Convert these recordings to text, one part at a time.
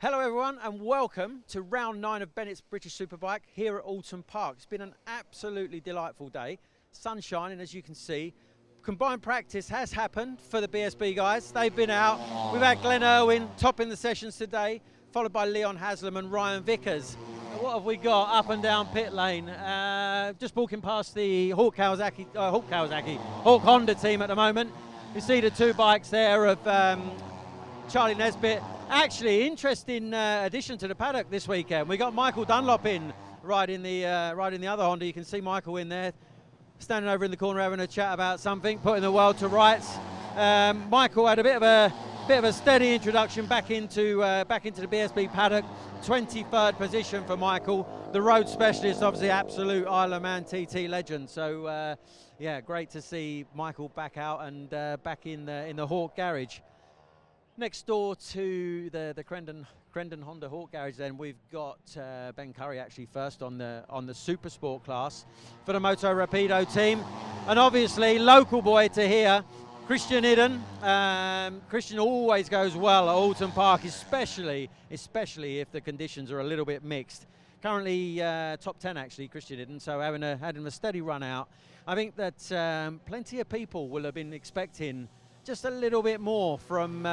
Hello everyone and welcome to round 9 of Bennetts British Superbike here at Oulton Park. It's been an absolutely delightful day. Sun shining, as you can see. Combined practice has happened for the BSB guys. They've been out. We've had Glenn Irwin topping the sessions today, followed by Leon Haslam and Ryan Vickers. What have we got up and down pit lane? Just walking past the Hawk Honda team at the moment. You see the two bikes there of Charlie Nesbitt. Actually, interesting addition to the paddock this weekend. We got Michael Dunlop in riding the other Honda. You can see Michael in there, standing over in the corner having a chat about something, putting the world to rights. Michael had a bit of a steady introduction back into the BSB paddock. 23rd position for Michael, the road specialist, obviously absolute Isle of Man TT legend. So yeah, great to see Michael back out and back in the Hawk garage. Next door to the Crendon Honda Hawk garage, then we've got Ben Curry actually first on the Super Sport class for the Moto Rapido team, and obviously local boy to here, Christian Idden. Christian always goes well at Oulton Park, especially if the conditions are a little bit mixed. Currently top 10 actually, Christian Idden, so having a steady run out. I think that plenty of people will have been expecting just a little bit more from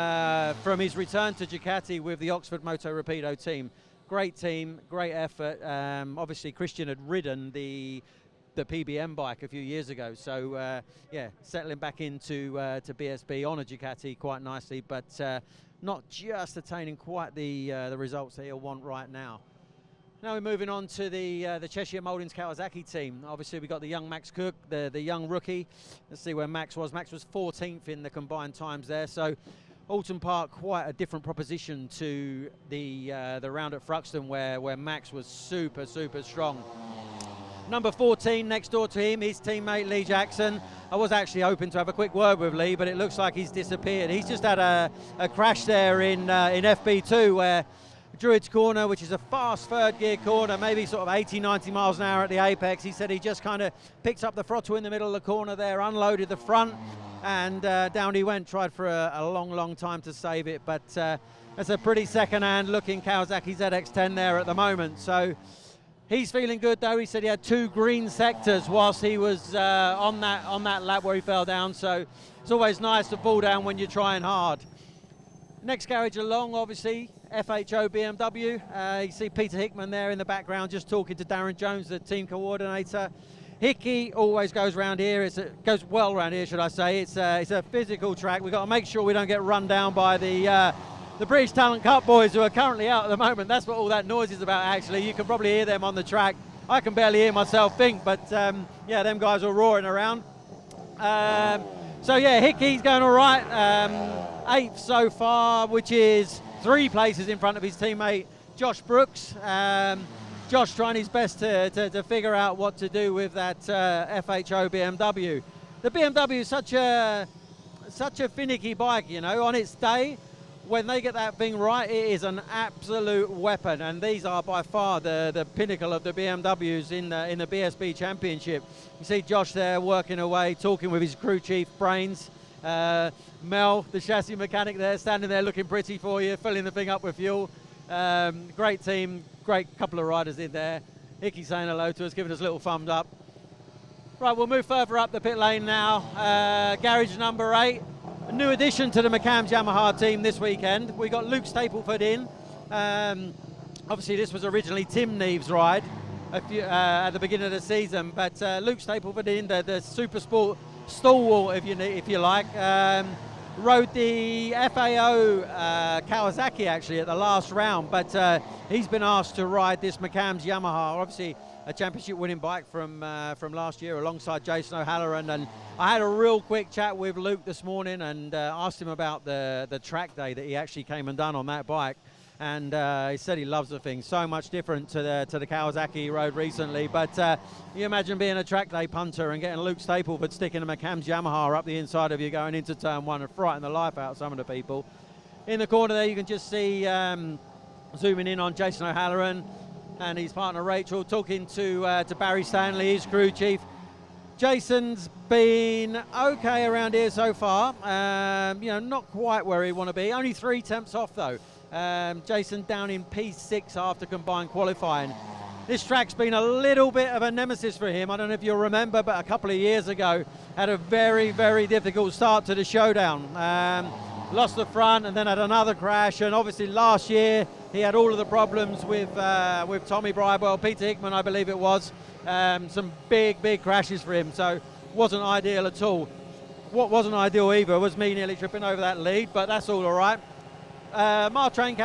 his return to Ducati with the Oxford Moto Rapido team. Great team, great effort. Obviously, Christian had ridden the PBM bike a few years ago, so yeah, settling back into to BSB on a Ducati quite nicely, but not just attaining quite the results that he'll want right now. Now we're moving on to the Cheshire Mouldings Kawasaki team. Obviously we got the young Max Cook, the young rookie. Let's see where Max was. Max was 14th in the combined times there. So Oulton Park, quite a different proposition to the round at Thruxton where Max was super strong. Number 14 next door to him, his teammate Lee Jackson. I was actually hoping to have a quick word with Lee, but it looks like he's disappeared. He's just had a crash there in FP2 where Druids Corner, which is a fast third gear corner, maybe sort of 80-90 miles an hour at the apex. He said he just kind of picked up the throttle in the middle of the corner there, unloaded the front, and down he went. Tried for a long time to save it, but that's a pretty second-hand looking Kawasaki ZX-10 there at the moment. So he's feeling good though. He said he had 2 green sectors whilst he was on that lap where he fell down. So it's always nice to fall down when you're trying hard. Next garage along, obviously, FHO BMW. You see Peter Hickman there in the background just talking to Darren Jones, the team coordinator. Hickey always goes round here. Goes well round here, should I say. It's a physical track. We've got to make sure we don't get run down by the British Talent Cup boys who are currently out at the moment. That's what all that noise is about, actually. You can probably hear them on the track. I can barely hear myself think, but yeah, them guys are roaring around. So yeah, Hickey's going all right. 8th so far, which is 3 places in front of his teammate Josh Brooks. Josh trying his best to figure out what to do with that FHO BMW. The BMW is such a finicky bike, you know. On its day, when they get that thing right, it is an absolute weapon, and these are by far the pinnacle of the BMWs in the BSB Championship. You see Josh there working away, talking with his crew chief Brains. Mel, the chassis mechanic there, standing there looking pretty for you, filling the thing up with fuel. Great team, great couple of riders in there. Hickey saying hello to us, giving us a little thumbs up. Right, we'll move further up the pit lane now. Garage number 8. A new addition to the McAMS Yamaha team this weekend. We got Luke Stapleford in. Obviously this was originally Tim Neve's ride at the beginning of the season, but Luke Stapleford in, the Super Sport stalwart, if you like. Rode the FAO Kawasaki actually at the last round, but he's been asked to ride this McAMS Yamaha, obviously a championship winning bike from last year alongside Jason O'Halloran. And I had a real quick chat with Luke this morning and asked him about the track day that he actually came and done on that bike. And he said he loves the thing, so much different to the Kawasaki he rode recently. But you imagine being a track day punter and getting Luke Stapleford sticking a McAMS Yamaha up the inside of you going into turn 1 and frighten the life out of some of the people. In the corner there you can just see, zooming in on Jason O'Halloran and his partner Rachel talking to Barry Stanley, his crew chief. Jason's been okay around here so far, you know, not quite where he want to be. Only 3 temps off though. Jason down in P6 after combined qualifying. This track's been a little bit of a nemesis for him. I don't know if you'll remember, but a couple of years ago, had a very, very difficult start to the Showdown. Lost the front and then had another crash, and obviously last year he had all of the problems with Tommy Bridewell, Peter Hickman I believe it was. Some big crashes for him, so wasn't ideal at all. What wasn't ideal either was me nearly tripping over that lead, but that's all right. Martrain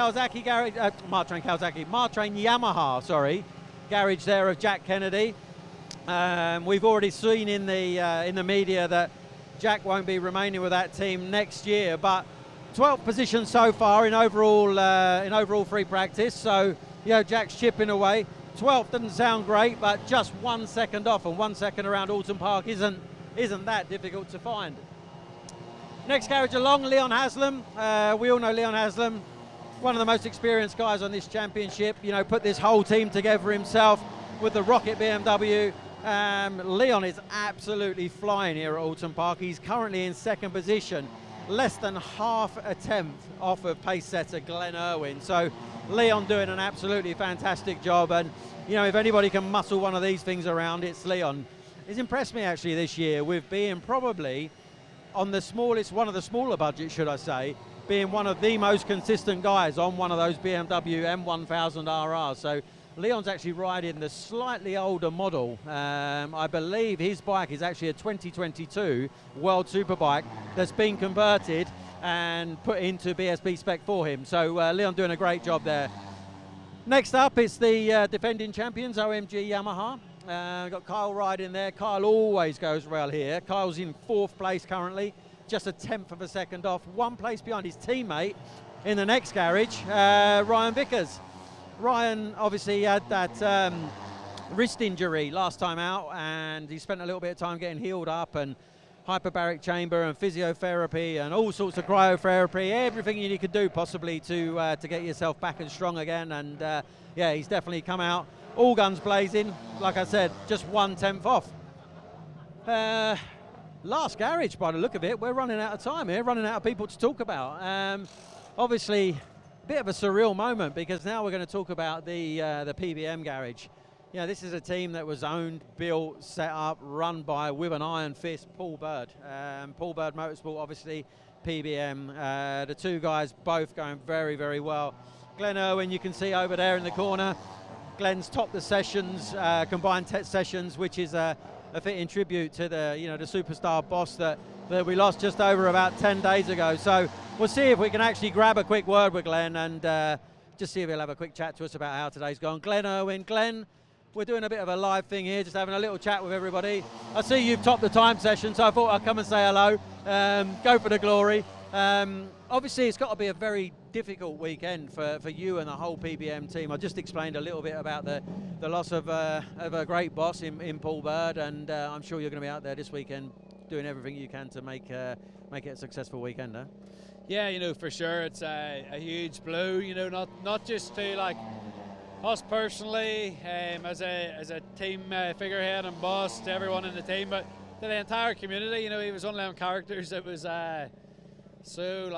Yamaha, sorry, garage there of Jack Kennedy. We've already seen in the media that Jack won't be remaining with that team next year, but 12th position so far in overall free practice. So Jack's chipping away. 12th doesn't sound great, but just 1 second off, and 1 second around Oulton Park isn't that difficult to find. Next garage along, Leon Haslam. We all know Leon Haslam, one of the most experienced guys on this championship. Put this whole team together himself with the Rocket BMW. Leon is absolutely flying here at Oulton Park. He's currently in second position, less than half a tenth off of pace setter Glenn Irwin. So Leon doing an absolutely fantastic job, and if anybody can muscle one of these things around, it's Leon. He's impressed me actually this year with being probably on the smallest, one of the smaller budgets, should I say, being one of the most consistent guys on one of those BMW M1000 RRs. So Leon's actually riding the slightly older model. I believe his bike is actually a 2022 World Superbike that's been converted and put into BSB spec for him. So Leon doing a great job there. Next up, it's the defending champions, OMG Yamaha. Got Kyle riding there. Kyle always goes well here. Kyle's in 4th place currently, just a 10th of a second off, 1 place behind his teammate in the next garage, Ryan Vickers. Ryan obviously had that wrist injury last time out, and he spent a little bit of time getting healed up, and hyperbaric chamber and physiotherapy and all sorts of cryotherapy, everything you could do possibly to get yourself back and strong again. And yeah, he's definitely come out all guns blazing. Like I said, just 1/10 off. Last garage by the look of it. We're running out of time here, running out of people to talk about. Obviously, a bit of a surreal moment, because now we're going to talk about the PBM garage. This is a team that was owned, built, set up, run by, with an iron fist, Paul Bird. Paul Bird Motorsport, obviously, PBM. The two guys both going very, very well. Glenn Irwin, you can see over there in the corner. Glenn's topped the sessions, combined sessions, which is a fitting tribute to the the superstar boss that we lost just over about 10 days ago. So we'll see if we can actually grab a quick word with Glenn and just see if he'll have a quick chat to us about how today's gone. Glenn Irwin. Glenn, we're doing a bit of a live thing here, just having a little chat with everybody. I see you've topped the time session, so I thought I'd come and say hello, go for the glory. Obviously, it's got to be a very difficult weekend for you and the whole PBM team. I just explained a little bit about the loss of a great boss in Paul Bird, and I'm sure you're going to be out there this weekend doing everything you can to make it a successful weekend, huh? Yeah, for sure, it's a huge blow. Not just to us personally, as a team figurehead and boss, to everyone in the team, but to the entire community. He was one of them characters that was so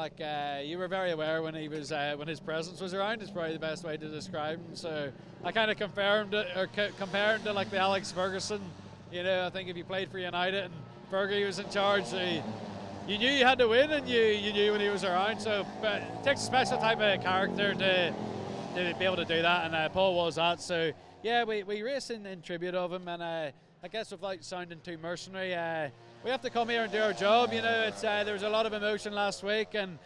you were very aware when he was when his presence was around. Is probably the best way to describe him. So I kind of compare him to the Alex Ferguson. I think if you played for United and Fergie was in charge, you knew you had to win, and you knew when he was around. So, but it takes a special type of character to be able to do that, and Paul was that. So yeah, we race in tribute of him, and I guess without sounding too mercenary, we have to come here and do our job. It's there was a lot of emotion last week, and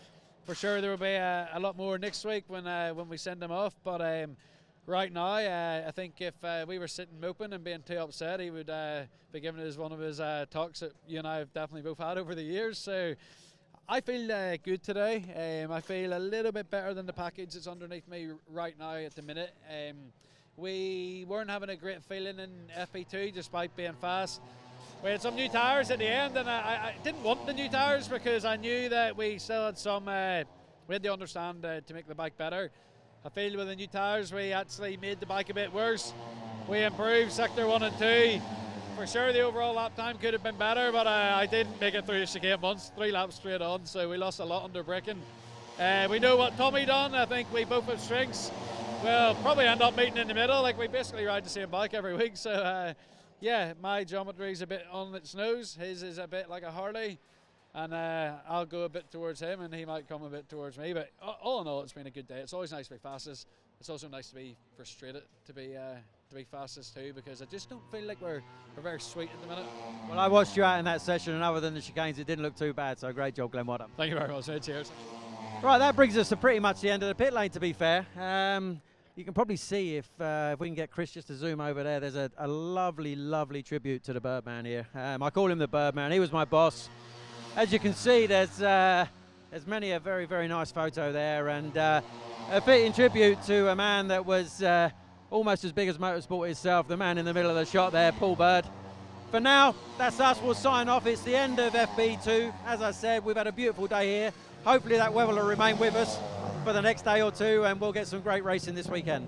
for sure there will be a lot more next week when we send him off. But right now, I think if we were sitting moping and being too upset, he would be giving it as one of his talks that you and I have definitely both had over the years. So I feel good today. I feel a little bit better than the package that's underneath me right now at the minute. We weren't having a great feeling in FP2 despite being fast. We had some new tyres at the end, and I didn't want the new tyres because I knew that we still had some, we had to understand to make the bike better. I feel with the new tyres we actually made the bike a bit worse. We improved sector 1 and 2. For sure the overall lap time could have been better, but I didn't make it through the chicane once, 3 laps straight on, so we lost a lot under braking. We know what Tommy done. I think we both have strengths. We'll probably end up meeting in the middle. Like, we basically ride the same bike every week. So yeah, my geometry is a bit on its nose. His is a bit like a Harley. And I'll go a bit towards him, and he might come a bit towards me. But all in all, it's been a good day. It's always nice to be fastest. It's also nice to be frustrated to be fastest too, because I just don't feel like we're very sweet at the minute. Well, I watched you out in that session, and other than the chicanes, it didn't look too bad. So great job, Glenn. Well done. Thank you very much, mate. Cheers. Right, that brings us to pretty much the end of the pit lane, to be fair. You can probably see if we can get Chris just to zoom over there. There's a lovely, lovely tribute to the Birdman here. I call him the Birdman. He was my boss. As you can see, there's many a very, very nice photo there, and a fitting tribute to a man that was almost as big as motorsport itself, the man in the middle of the shot there, Paul Bird. For now, that's us. We'll sign off. It's the end of FB2. As I said, we've had a beautiful day here. Hopefully that weather will remain with us for the next day or two, and we'll get some great racing this weekend.